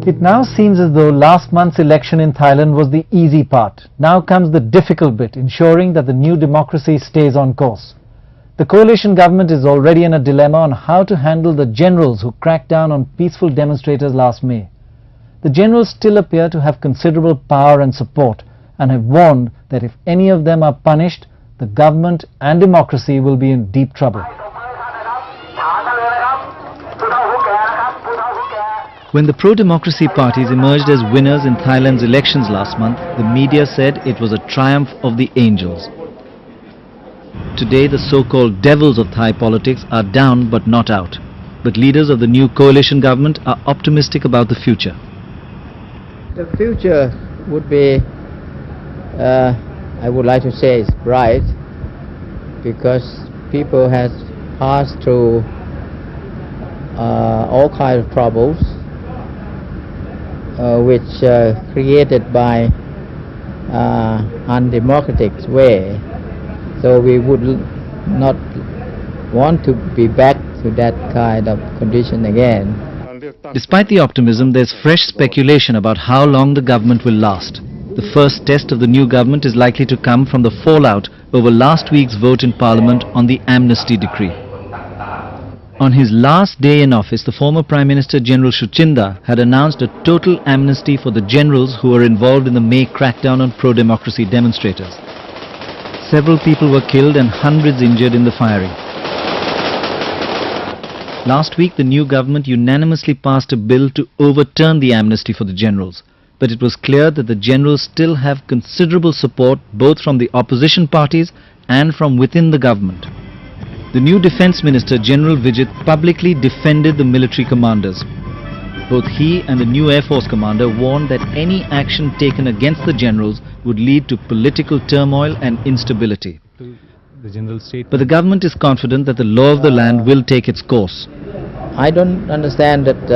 It now seems as though last month's election in Thailand was the easy part. Now comes the difficult bit, ensuring that the new democracy stays on course. The coalition government is already in a dilemma on how to handle the generals who cracked down on peaceful demonstrators last May. The generals still appear to have considerable power and support and have warned that if any of them are punished, the government and democracy will be in deep trouble. When the pro-democracy parties emerged as winners in Thailand's elections last month, the media said it was a triumph of the angels. Today, the so-called devils of Thai politics are down but not out. But leaders of the new coalition government are optimistic about the future. The future would be, I would like to say, is bright, because people have passed through all kinds of troubles, which created by undemocratic way. So we would not want to be back to that kind of condition again. Despite the optimism, there's fresh speculation about how long the government will last. The first test of the new government is likely to come from the fallout over last week's vote in Parliament on the amnesty decree. On his last day in office, the former Prime Minister General Shuchinda had announced a total amnesty for the generals who were involved in the May crackdown on pro-democracy demonstrators. Several people were killed and hundreds injured in the firing. Last week, the new government unanimously passed a bill to overturn the amnesty for the generals. But it was clear that the generals still have considerable support both from the opposition parties and from within the government. The new Defence Minister General Vijit publicly defended the military commanders. Both he and the new Air Force commander warned that any action taken against the generals would lead to political turmoil and instability. But the government is confident that the law of the land will take its course. I don't understand that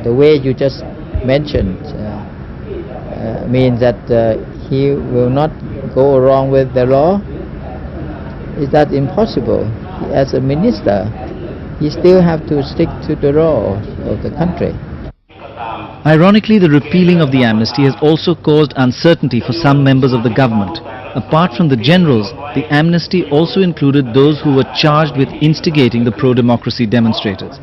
the way you just mentioned means that he will not go along with the law. Is that impossible? As a minister, he still have to stick to the law of the country. Ironically, the repealing of the amnesty has also caused uncertainty for some members of the government. Apart from the generals, the amnesty also included those who were charged with instigating the pro-democracy demonstrators.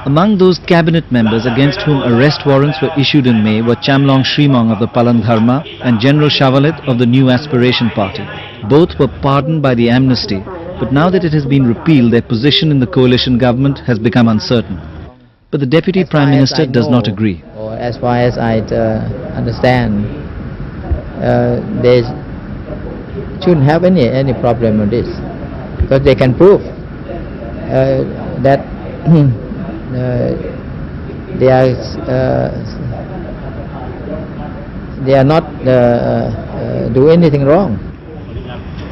Among those cabinet members against whom arrest warrants were issued in May were Chamlong Shrimong of the Palandharma and General Shavalit of the New Aspiration Party. Both were pardoned by the amnesty, but now that it has been repealed, their position in the coalition government has become uncertain. But the Deputy Prime Minister does not agree. Or as far as I understand, they shouldn't have any problem with this, because they can prove that they are not do anything wrong.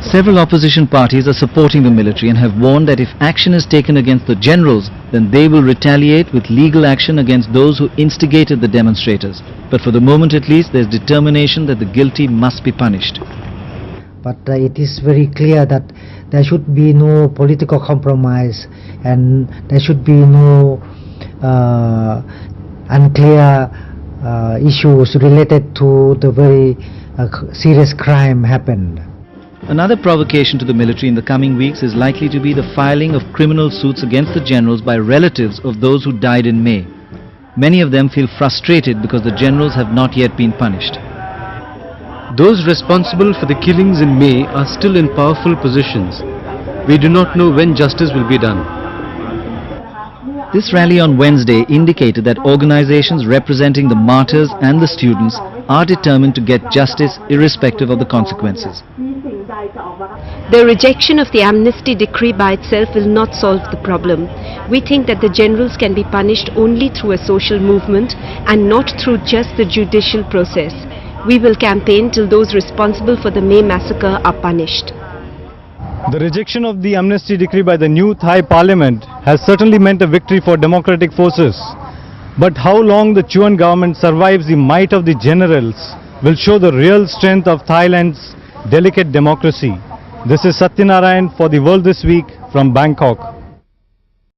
Several opposition parties are supporting the military and have warned that if action is taken against the generals, then they will retaliate with legal action against those who instigated the demonstrators. But for the moment at least, there is determination that the guilty must be punished. But it is very clear that there should be no political compromise, and there should be no unclear issues related to the very serious crime happened. Another provocation to the military in the coming weeks is likely to be the filing of criminal suits against the generals by relatives of those who died in May. Many of them feel frustrated because the generals have not yet been punished. Those responsible for the killings in May are still in powerful positions. We do not know when justice will be done. This rally on Wednesday indicated that organizations representing the martyrs and the students are determined to get justice irrespective of the consequences. The rejection of the amnesty decree by itself will not solve the problem. We think that the generals can be punished only through a social movement and not through just the judicial process. We will campaign till those responsible for the May massacre are punished. The rejection of the amnesty decree by the new Thai parliament has certainly meant a victory for democratic forces. But how long the Chuan government survives the might of the generals will show the real strength of Thailand's delicate democracy. This is Satyanarayan for The World This Week from Bangkok.